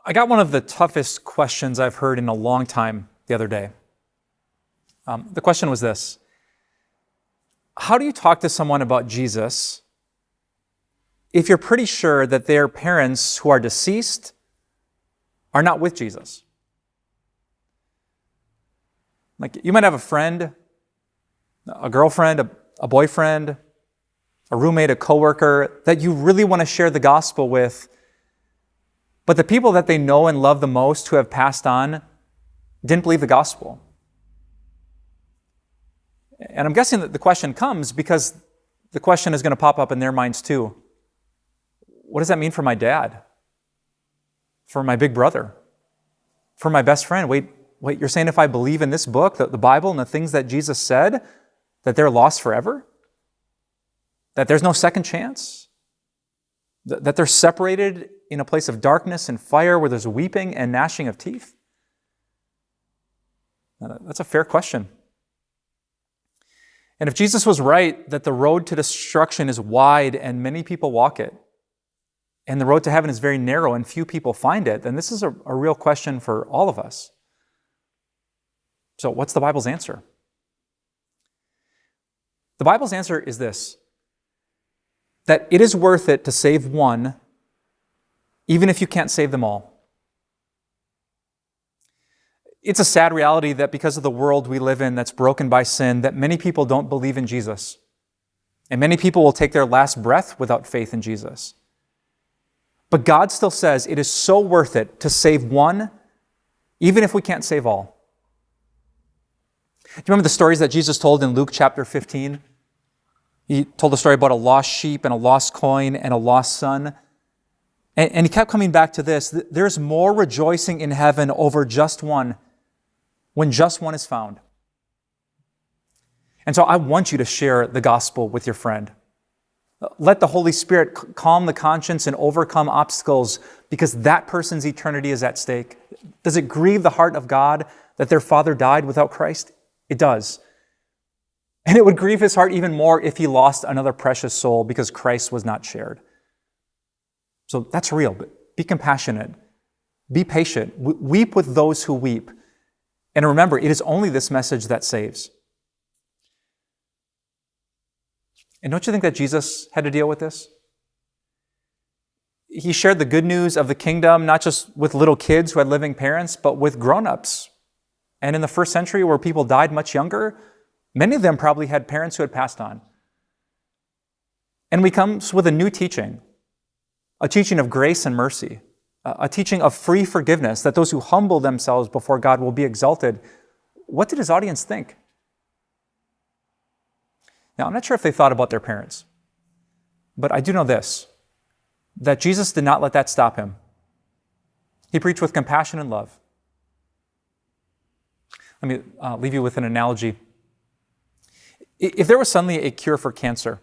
I got one of the toughest questions I've heard in a long time the other day. The question was this: how do you talk to someone about Jesus if you're pretty sure that their parents who are deceased are not with Jesus? Like, you might have a friend, a girlfriend, a boyfriend, a roommate, a coworker that you really want to share the gospel with, but the people that they know and love the most who have passed on didn't believe the gospel. And I'm guessing that the question comes because the question is going to pop up in their minds too. What does that mean for my dad? For my big brother? For my best friend? Wait, you're saying if I believe in this book, the Bible, and the things that Jesus said, that they're lost forever? That there's no second chance? That they're separated in a place of darkness and fire where there's weeping and gnashing of teeth? That's a fair question. And if Jesus was right that the road to destruction is wide and many people walk it, and the road to heaven is very narrow and few people find it, then this is a real question for all of us. So what's the Bible's answer? The Bible's answer is this: that it is worth it to save one, even if you can't save them all. It's a sad reality that because of the world we live in that's broken by sin, that many people don't believe in Jesus. And many people will take their last breath without faith in Jesus. But God still says it is so worth it to save one, even if we can't save all. Do you remember the stories that Jesus told in Luke chapter 15? He told a story about a lost sheep and a lost coin and a lost son. And he kept coming back to this: there's more rejoicing in heaven over just one, when just one is found. And so I want you to share the gospel with your friend. Let the Holy Spirit calm the conscience and overcome obstacles, because that person's eternity is at stake. Does it grieve the heart of God that their father died without Christ? It does. And it would grieve his heart even more if he lost another precious soul because Christ was not shared. So that's real, but be compassionate. Be patient. Weep with those who weep. And remember, it is only this message that saves. And don't you think that Jesus had to deal with this? He shared the good news of the kingdom, not just with little kids who had living parents, but with grown-ups. And in the first century, where people died much younger, many of them probably had parents who had passed on. And he comes with a new teaching, a teaching of grace and mercy, a teaching of free forgiveness, that those who humble themselves before God will be exalted. What did his audience think? Now, I'm not sure if they thought about their parents, but I do know this, that Jesus did not let that stop him. He preached with compassion and love. Let me leave you with an analogy. If there was suddenly a cure for cancer,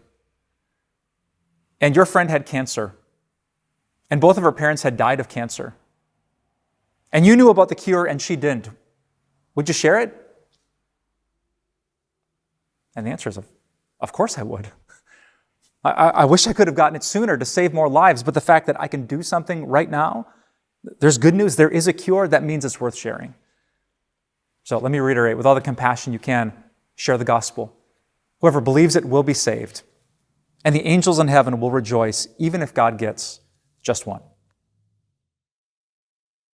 and your friend had cancer, and both of her parents had died of cancer, and you knew about the cure and she didn't, would you share it? And the answer is, of course I would. I wish I could have gotten it sooner to save more lives, but the fact that I can do something right now, there's good news, there is a cure, that means it's worth sharing. So let me reiterate, with all the compassion you can, share the gospel. Whoever believes it will be saved, and the angels in heaven will rejoice, even if God gets just one.